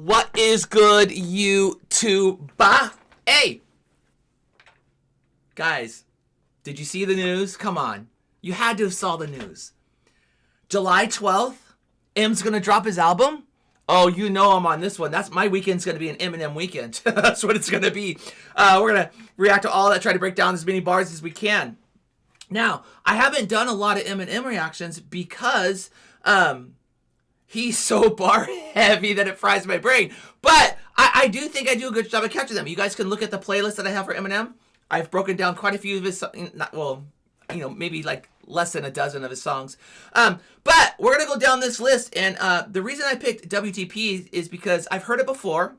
What is good, YouTube? Hey! Guys, did you see the news? Come on. You had to have saw the news. July 12th, M's gonna drop his album. Oh, you know I'm on this one. That's my weekend's gonna be an Eminem weekend. That's what it's gonna be. We're gonna react to all that, try to break down as many bars as we can. Now, I haven't done a lot of Eminem reactions because he's so bar heavy that it fries my brain. But I do think I do a good job of catching them. You guys can look at the playlist that I have for Eminem. I've broken down quite a few of his, maybe like less than a dozen of his songs. But we're going to go down this list. And the reason I picked W.T.P is because I've heard it before.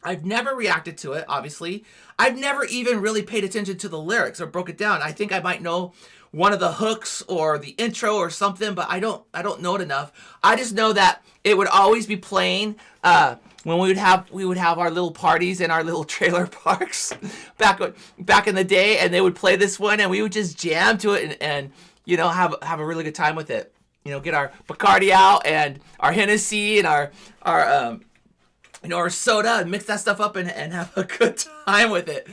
I've never reacted to it, obviously. I've never even really paid attention to the lyrics or broke it down. I think I might know one of the hooks or the intro or something, but I don't know it enough. I just know that it would always be playing when we would have our little parties in our little trailer parks back in the day, and they would play this one, and we would just jam to it and have a really good time with it. Get our Bacardi out and our Hennessy and our soda and mix that stuff up and have a good time with it.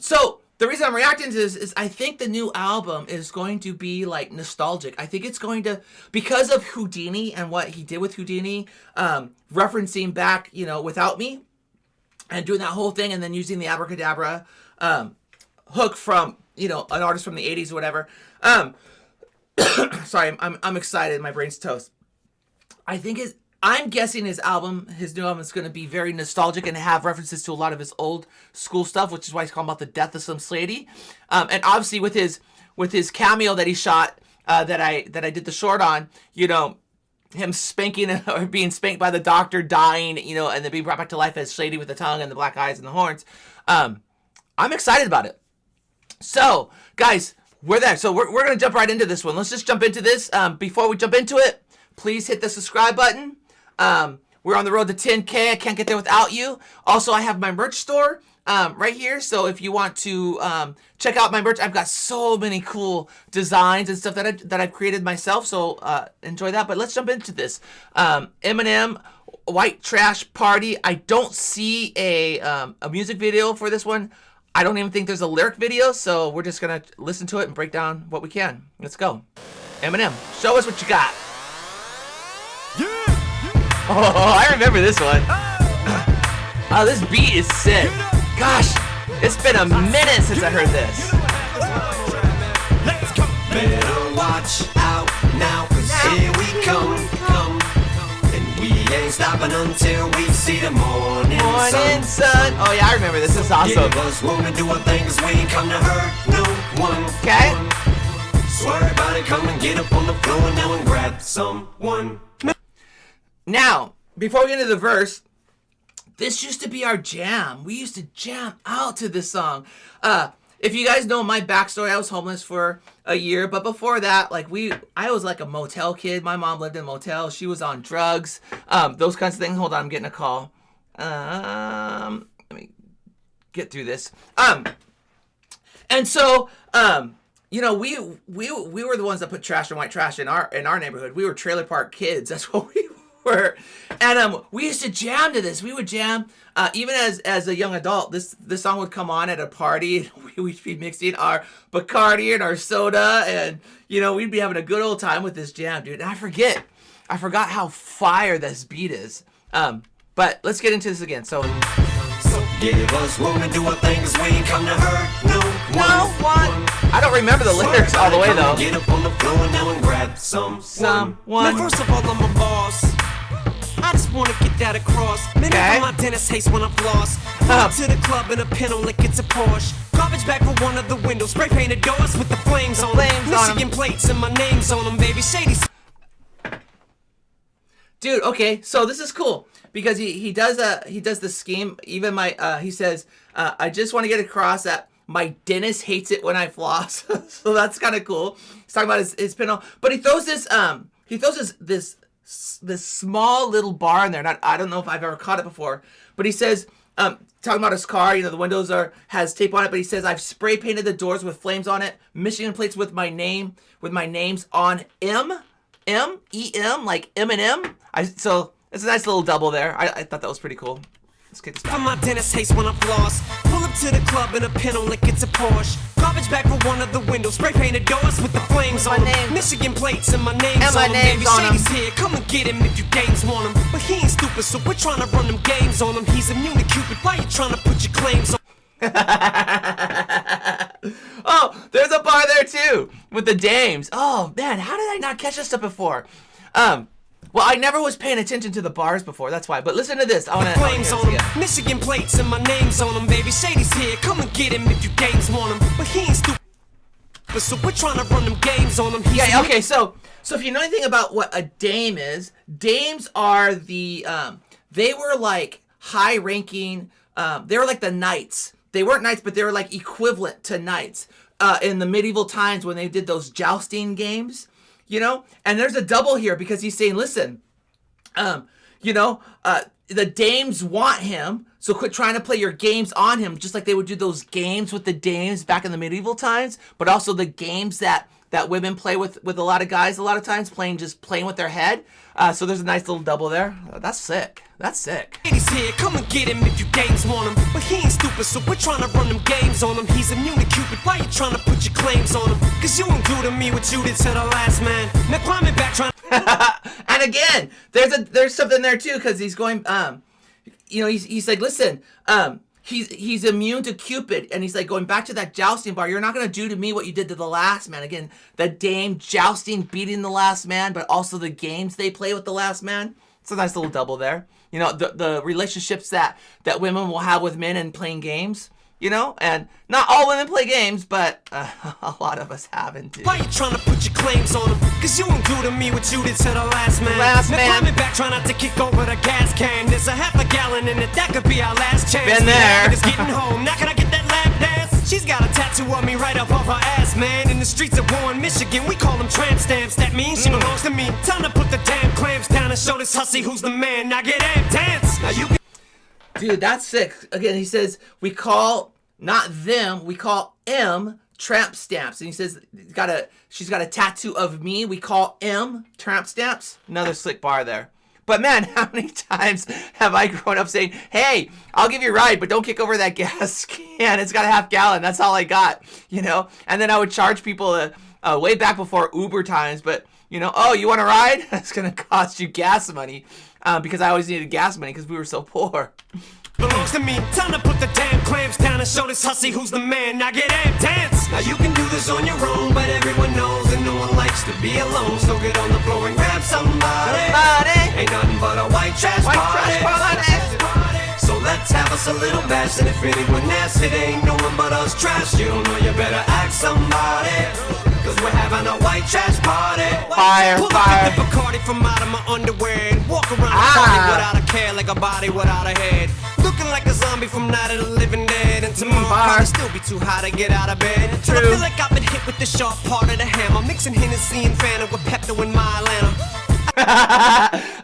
So the reason I'm reacting to this is I think the new album is going to be like nostalgic. I think it's going to, because of Houdini and what he did with Houdini, referencing back, Without Me, and doing that whole thing, and then using the abracadabra hook from, an artist from the 80s or whatever. Sorry, I'm excited. My brain's toast. I'm guessing his new album is going to be very nostalgic and have references to a lot of his old school stuff, which is why he's calling about the death of some lady. And obviously with his cameo that he shot, that I did the short on, him spanking or being spanked by the doctor, dying, and then being brought back to life as Shady with the tongue and the black eyes and the horns. I'm excited about it. So, guys, we're there. So we're going to jump right into this one. Let's just jump into this. Before we jump into it, please hit the subscribe button. We're on the road to 10K. I can't get there without you. Also, I have my merch store right here. So if you want to check out my merch, I've got so many cool designs and stuff that I've created myself. So enjoy that. But let's jump into this. Eminem, White Trash Party. I don't see a music video for this one. I don't even think there's a lyric video. So we're just going to listen to it and break down what we can. Let's go. Eminem, show us what you got. Oh, I remember this one. Oh, this beat is sick. Gosh, it's been a minute since I heard this. Better watch out now, 'cause here we come. And we ain't stopping until we see the morning sun. Oh yeah, I remember this. This is awesome. Give us room to do our thing, 'cause we ain't come to hurt no one. Okay. So everybody come and get up on the floor now and grab someone. Now, before we get into the verse, this used to be our jam. We used to jam out to this song. If you guys know my backstory, I was homeless for a year, but before that, I was like a motel kid. My mom lived in a motel. She was on drugs, those kinds of things. Hold on, I'm getting a call. Let me get through this. And so, we were the ones that put trash and white trash in our neighborhood. We were trailer park kids. That's what we were. And we used to jam to this. We would jam even as a young adult. This song would come on at a party. We'd be mixing our Bacardi and our soda, and we'd be having a good old time with this jam, dude. And I forgot how fire this beat is. But let's get into this again. So give us room to do our thing, 'cause we ain't come to hurt no one. I don't remember the lyrics all the way though. Get up on the floor now and grab someone. Man, first of all, I'm a boss. I just wanna get that across. Man, Okay. my dentist hates when I'm floss. Go to the club in a pinto like it's a Porsche. Garbage bag for one of the windows. Spray painted doors with the flames on them. Michigan plates and my name's on them, baby. Shady. Dude, okay, so this is cool because he does the scheme. Even he says, I just want to get across that my dentist hates it when I floss. So that's kind of cool. He's talking about his pinto, but he throws this small little bar in there. And I don't know if I've ever caught it before, but he says, talking about his car, the windows has tape on it, but he says, I've spray painted the doors with flames on it, Michigan plates with my names on M, like Eminem. So It's a nice little double there. I thought that was pretty cool. Let's kick this back. For my dentist hates when I'm lost. Pull up to the club in a pinto like it's a Porsche. Garbage bag for one of the windows. Spray painted doors with the flames on them. Michigan plates and my name's on them. Baby Shady's here, come and get him if you games want him. But he ain't stupid, so we're trying to run them games on him. He's immune to Cupid. Why you trying to put your claims on? Oh, there's a bar there too with the dames. Oh man, how did I not catch this stuff before? Well, I never was paying attention to the bars before. That's why. But listen to this. I want to. Flames on him. Michigan plates and my name's on them. Baby Shady's here, come and get him if you games want him. But he ain't stupid, so we're trying to run them games on him. Yeah. Okay. So if you know anything about what a dame is, dames are the they were like high-ranking. They were like the knights. They weren't knights, but they were like equivalent to knights in the medieval times when they did those jousting games, you know? And there's a double here because he's saying, listen, the dames want him, so quit trying to play your games on him, just like they would do those games with the dames back in the medieval times, but also the games that women play with a lot of guys a lot of times, playing with their head. So there's a nice little double there. That's sick. That's sick. He's here, come and get him if you games want him. But he ain't stupid, so we're trying to run them games on him. He's immune to Cupid, why you trying to put your claims on him? Cause you won't do to me what you did to the last man. Now climbing back trying And again, there's something there too, because he's going, he's like, listen, he's immune to Cupid, and he's like going back to that jousting bar. You're not gonna do to me what you did to the last man. Again, the dame jousting, beating the last man, but also the games they play with the last man. It's a nice little double there. You know, the relationships that women will have with men and playing games. You know, and not all women play games, but a lot of us haven't. Why you trying to put your claims on him? Cause you won't do to me what you did to the last man. Now climbing back, try not to kick over the gas can. There's a half a gallon in it, that could be our last chance. Been there. Just getting home, now can I get that lap dance? She's got a tattoo of me right up off her ass, man. In the streets of Warren, Michigan, we call them tramp stamps. That means she belongs to me. Time to put the damn clamps down and show this hussy who's the man. Now get amped, dance. Now you can. Dude, that's sick. Again, he says, we call not them, we call M tramp stamps. And he says she's got a tattoo of me. We call M tramp stamps. Another slick bar there. But man, how many times have I grown up saying, hey, I'll give you a ride, but don't kick over that gas can. It's got a half gallon. That's all I got, you know? And then I would charge people way back before Uber times, but, you know, oh, you want a ride? It's going to cost you gas money because I always needed gas money because we were so poor. Belongs to me. Time to put the damn clamps down and show this hussy who's the man. Now get amped, dance. Now you can do this on your own, but everyone knows that no one likes to be alone. So get on the floor and grab somebody. Ain't nothing but a white trash party. So let's have us a little bash, and if anyone asks, it ain't no one but us trash. You don't know, you better ask somebody. Cause we're having a white trash party. Fire, Pull fire. up the Bacardi from out of my underwear and walk around the party without a care, like a body without a head. Looking like a zombie from Night of the Living Dead. And tomorrow probably still be too high to get out of bed. Till I feel like I've been hit with the sharp part of the hammer. Mixing Hennessy and Fanta with Pepto in my Atlanta.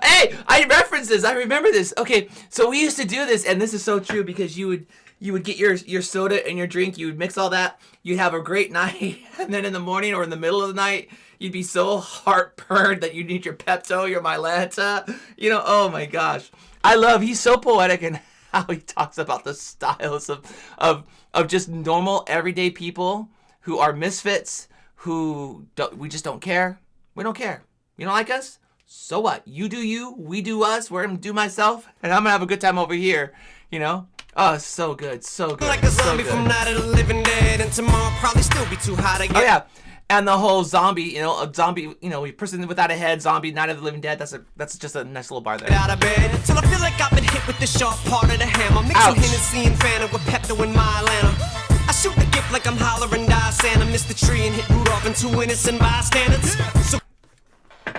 Hey, I reference this. I remember this. Okay, so we used to do this, and this is so true because you would get your soda and your drink. You would mix all that. You'd have a great night, and then in the morning or in the middle of the night, you'd be so heartburned that you need your Pepto, your Mylanta. You know, oh my gosh. He's so poetic in how he talks about the styles of just normal everyday people who are misfits, we just don't care. We don't care. You don't like us? So what? You do you, we do us, we're gonna do myself, and I'm gonna have a good time over here, you know? Oh, so good, so good. Like a zombie from Night of the Living Dead, and tomorrow probably still be too high to get. Oh yeah, and the whole zombie, a zombie, a person without a head, zombie, Night of the Living Dead. That's just a nice little bar there. Out of bed till I feel like I've been hit with the sharp part of the hammer. Mixing Hennessy and Fanta with Pepto in my Atlanta. I shoot the gift like I'm hollering, die Santa, miss the tree and hit Rudolph and two innocent bystanders. So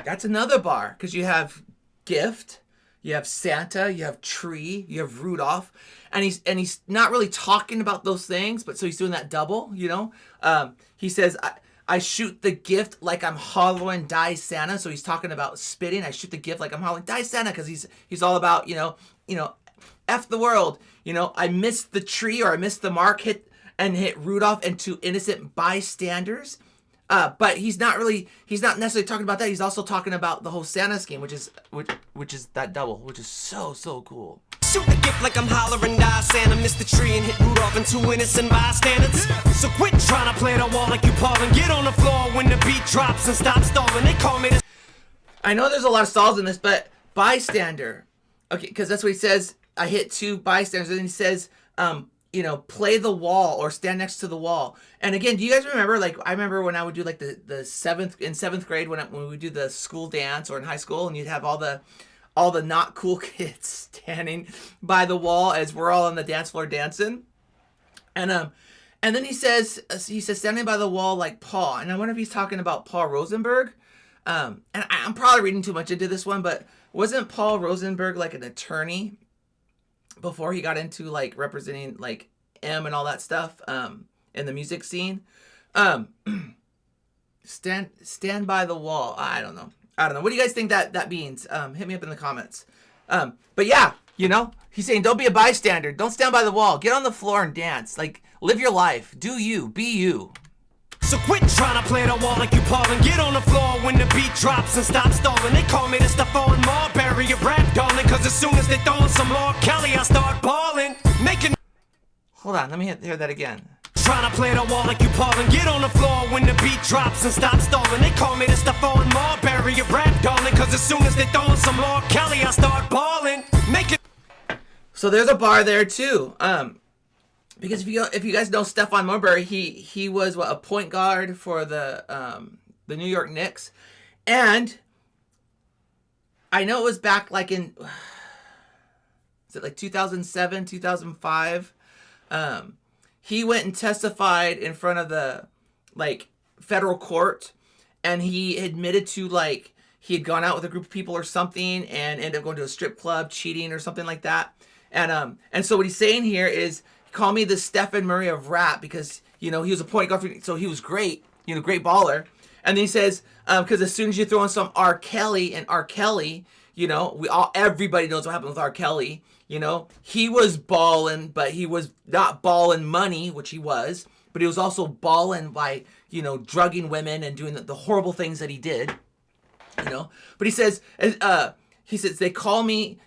that's another bar because you have gift, you have Santa, you have tree, you have Rudolph, and he's not really talking about those things, but so he's doing that double, you know. He says, I shoot the gift like I'm hollering, die Santa. So he's talking about spitting. I shoot the gift like I'm hollering, die Santa, because he's all about F the world. I missed the tree or I missed the mark, hit Rudolph and two innocent bystanders. But he's not necessarily talking about that. He's also talking about the whole Santa scheme, which is that double, which is so cool. Shoot the gift like I'm hollering, die Santa, missed the tree and hit Rudolph and 2 innocent bystanders. So quit trying to play the wall like you Paul and get on the floor when the beat drops and stop stalling. They call me the... I know there's a lot of stalls in this, but bystander. Okay, because that's what he says. I hit 2 bystanders, and then he says, play the wall or stand next to the wall. And again, do you guys remember? Like, I remember when I would do like the 7th grade when we would do the school dance or in high school, and you'd have all the not cool kids standing by the wall as we're all on the dance floor dancing. And then he says standing by the wall like Paul. And I wonder if he's talking about Paul Rosenberg. And I'm probably reading too much into this one, but wasn't Paul Rosenberg like an attorney before he got into like representing like M and all that stuff in the music scene? Stand by the wall. I don't know. What do you guys think that means? Hit me up in the comments. But yeah, he's saying don't be a bystander. Don't stand by the wall. Get on the floor and dance. Like, live your life. Do you. Be you. So quit trying to play the wall like you Paul and get on the floor when the beat drops and stop stalling. They call me the Stephon Marbury of rap, darling, cause as soon as they throw in some more Kelly, I start balling. Making... Hold on, let me hear that again. Trying to play the wall like you Paul and get on the floor when the beat drops and stop stalling. They call me the Stephon Marbury of rap, darling, cause as soon as they throw in some more Kelly, I start balling. Making... So there's a bar there too. Because if you guys know Stephon Marbury, he was a point guard for the New York Knicks, and I know it was back like in, is it like 2007, 2005? He went and testified in front of the like federal court, and he admitted to like he had gone out with a group of people or something and ended up going to a strip club, cheating or something like that. And so what he's saying here is, call me the Stephen Murray of rap, because he was a point guard, so he was great, great baller. And then he says, because as soon as you throw in some R. Kelly, everybody knows what happened with R. Kelly. He was balling, but he was not balling money, which he was, but he was also balling by drugging women and doing the horrible things that he did. But he says they call me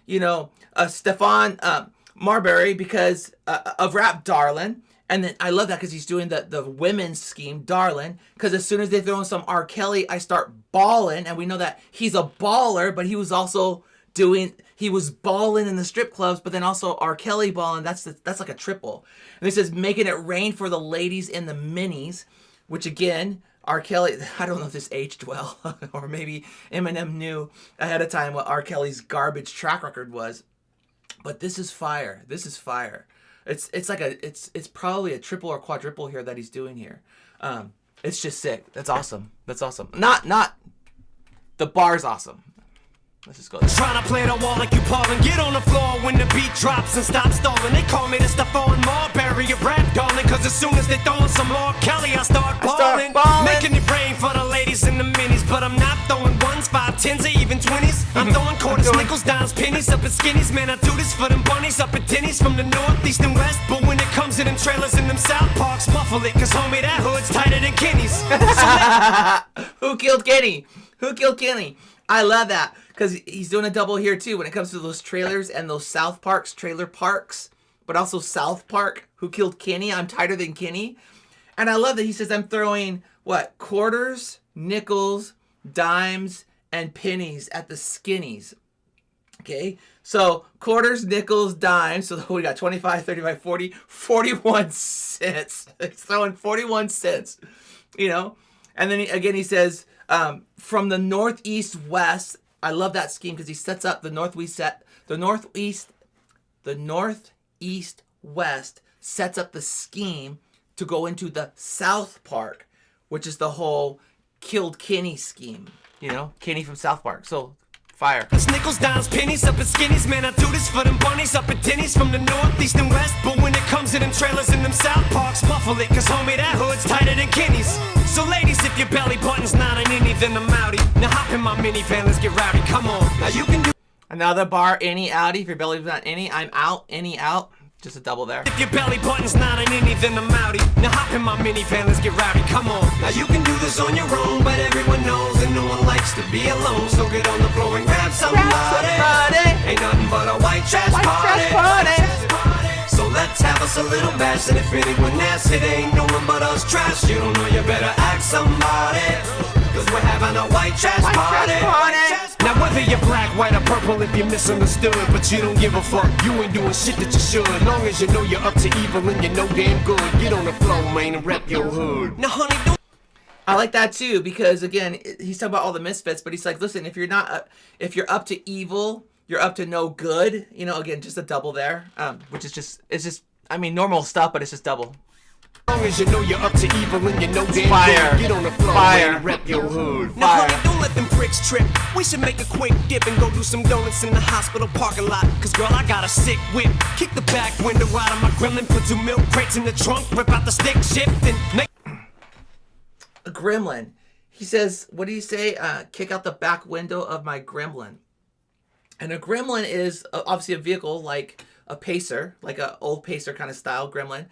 Stephon Marbury because of rap, darling. And then I love that because he's doing the women's scheme, darling, because as soon as they throw in some R. Kelly, I start balling. And we know that he's a baller, but he was also balling in the strip clubs, but then also R. Kelly balling. That's like a triple. And he says, making it rain for the ladies in the minis, which again, R. Kelly, I don't know if this aged well, or maybe Eminem knew ahead of time what R. Kelly's garbage track record was. But this is fire. This is fire. It's probably a triple or quadruple here that he's doing here. It's just sick. That's awesome. Not the bar's awesome. Let's just go there. Trying to play the wall like you Paul and get on the floor when the beat drops and stop stalling. They call me the Stephon Marbury of rap, darling, cause as soon as they throw in some more Kelly, I start balling. Making it rain for the ladies in the minis, but I'm not throwing ones, 5, 10s, or even 20s. I'm throwing quarters, nickels, dimes, pennies up at skinnies. Man, I do this for them bunnies up at Denny's from the north, east, and west. But when it comes to them trailers in them South Parks, muffle it, cause homie, that hood's tighter than Kenny's. Who killed Kenny? I love that. Because he's doing a double here, too, when it comes to those trailers and those South Parks, trailer parks, but also South Park, who killed Kenny? I'm tighter than Kenny. And I love that he says I'm throwing, quarters, nickels, dimes, and pennies at the skinnies. Okay? So, quarters, nickels, dimes. So, we got 25, 35, 40, 41 cents. He's throwing 41 cents, And then, he says, from the northeast west. I love that scheme because he sets up the northeast west sets up the scheme to go into the South Park, which is the whole killed Kenny scheme. Kenny from South Park. So fire. It's nickels, dimes, pennies up at skinnies. Man, I do this for them bunnies up at Denny's from the northeast and west. But when it comes to them trailers in them South Parks, muffle it, cause homie, that hood's tighter than Kenny's. So ladies, if your belly button's not an innie, then I'm outie. Now hop in my minivan, let's get rowdy, come on. Now you can do... Another bar, any, outie. If your belly's not any, I'm out, any, out. Just a double there. If your belly button's not an innie, then I'm outie. Now hop in my minivan, let's get rowdy, come on. Now you can do this on your own, but everyone knows that no one likes to be alone. So get on the floor and grab somebody. Ain't nothing but a white trash party. So let's have us a little bash, and if anyone asks, it ain't no one but us trash. You don't know, you better ask somebody, cause we're having a white trash party. Now whether you're black, white, or purple, if you're misunderstood, but you don't give a fuck, you ain't doing shit that you should. Long as you know you're up to evil and you know damn good, get on the floor, man, and rep your hood. Now honey, don't... I like that too, because again, he's talking about all the misfits, but he's like, listen, if you're not, if you're up to evil, you're up to no good. You know, again, just a double there, which is just, it's just, I mean, normal stuff, but it's just double. Long as you know you're up to evil and you know damn Fire. good, get on the floor, Fire. man, rep your hood. Now Fire. honey, don't let them pricks trip. We should make a quick dip and go do some donuts in the hospital parking lot. Cause girl, I got a sick whip. Kick the back window out of my gremlin, put 2 milk crates in the trunk, rip out the stick shift and make... A gremlin. He says, what do you say? Kick out the back window of my gremlin. And a gremlin is obviously a vehicle like a pacer, like a old pacer kind of style gremlin.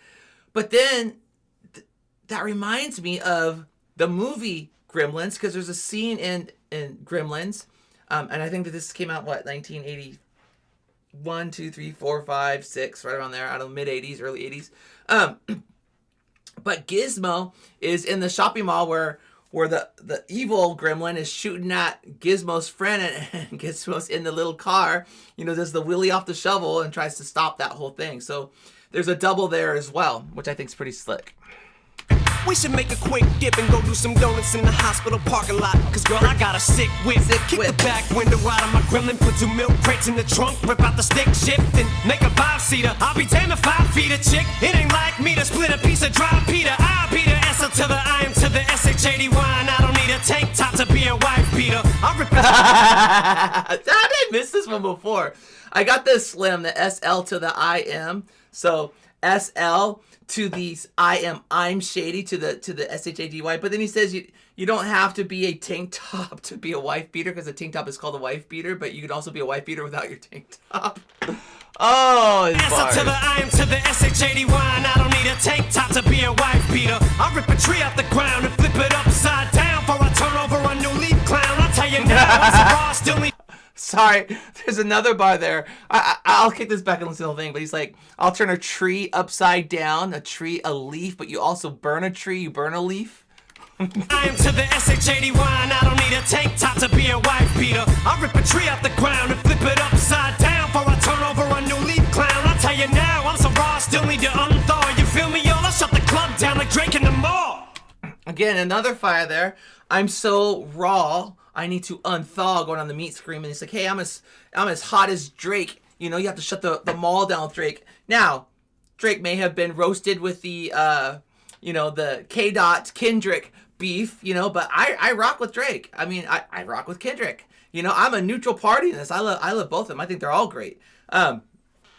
But then that reminds me of the movie Gremlins, because there's a scene in Gremlins, and I think that this came out, what, 1981, 2, 3, 4, 5, 6, right around there, I don't know, mid-80s, early 80s. But Gizmo is in the shopping mall where the evil gremlin is shooting at Gizmo's friend, and Gizmo's in the little car, you know, does the wheelie off the shovel and tries to stop that whole thing. So there's a double there as well, which I think is pretty slick. We should make a quick dip and go do some donuts in the hospital parking lot. Cause girl, I got a sick whip. Kick the back window out of my gremlin, put 2 milk crates in the trunk, rip out the stick shift and make a 5-seater. I'll be damned if I feed a chick. It ain't like me to split a piece of dry Peter. I'll be the S to the I am to the SHADY. I don't need a tank top to be a wife beater. I'll rip I didn't miss this one before. I got this slim, the SL to the IM. So SL to the I'm shady to the SHADY. But then he says you don't have to be a tank top to be a wife beater, because a tank top is called a wife beater, but you can also be a wife beater without your tank top. Oh, it's bars. to the I am to the SHADY. I don't need a tank top to be a wife beater. I'll rip a tree off the ground and flip it upside down for a turn over a new leaf clown. I'll tell you now, I'm so raw, still need... Sorry, there's another bar there. I'll kick this back and listen to the whole thing, but he's like, I'll turn a tree upside down, a leaf, but you also burn a tree, you burn a leaf. I am to the SHADY. I don't need a tank top to be a wife beater. I'll rip a tree off the ground and flip it upside down for a turn over a new leaf clown. I'll tell you now, I'm so raw, still need to unthaw. You feel me, y'all? I'll shut the club down like Drake in the mall. Again, another fire there. I'm so raw, I need to unthaw, going on the meat scream, and he's like, hey, I'm as hot as Drake. You know, you have to shut the mall down with Drake. Now, Drake may have been roasted with the the K-Dot Kendrick beef, you know, but I rock with Drake. I mean, I rock with Kendrick. You know, I'm a neutral party in this. I love both of them. I think they're all great. But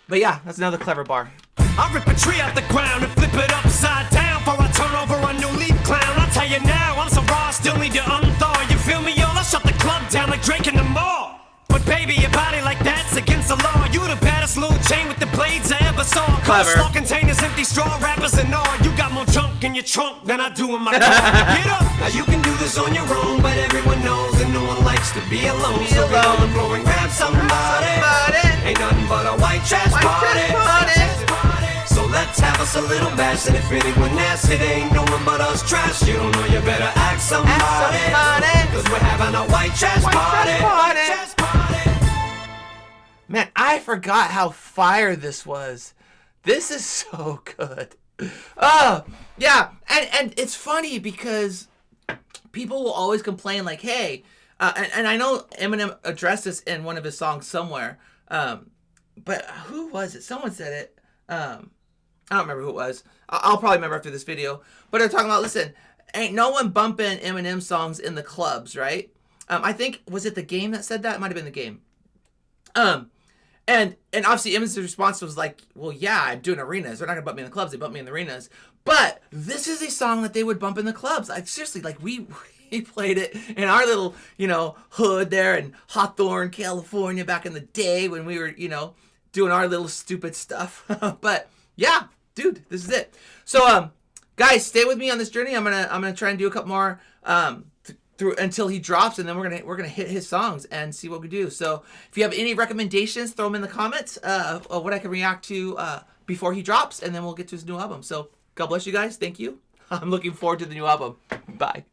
yeah, that's another clever bar. I'll rip a tree off the ground and flip it upside down for a turn over a new leaf clown. I'll tell you now, I'm so raw, still need to unthaw. You feel me, y'all? I'll shut the club down like Drake in the mall. But baby, your body like that's against the law. You the baddest little chain with the blades I ever saw. Clever. Small containers, empty straw wrappers and all. You got more junk in your trunk than I do in my car. Get up! Now you can do this on your own, but everyone knows that no one likes to be alone. So get on the floor and grab somebody. Ain't nothing but a white trash party. So let's have us a little bash, and if anyone asks, it ain't no one but us trash. You don't know, you better ask somebody. Cause we're having a white trash party. Man, I forgot how fire this was. This is so good. Oh, yeah. And it's funny because people will always complain like, hey, and I know Eminem addressed this in one of his songs somewhere, but who was it? Someone said it. I don't remember who it was. I'll probably remember after this video. But they're talking about, listen, ain't no one bumping Eminem songs in the clubs, right? I think, was it The Game that said that? It might have been The Game. And obviously Eminem's response was like, well, yeah, I'm doing arenas. They're not going to bump me in the clubs. They bump me in the arenas. But this is a song that they would bump in the clubs. Like, seriously, like we played it in our little, hood there in Hawthorne, California back in the day when we were, doing our little stupid stuff. But yeah, dude, this is it. So guys, stay with me on this journey. I'm gonna try and do a couple more through until he drops, and then we're gonna hit his songs and see what we do. So if you have any recommendations, throw them in the comments of what I can react to before he drops, and then we'll get to his new album. So God bless you guys. Thank you. I'm looking forward to the new album. Bye.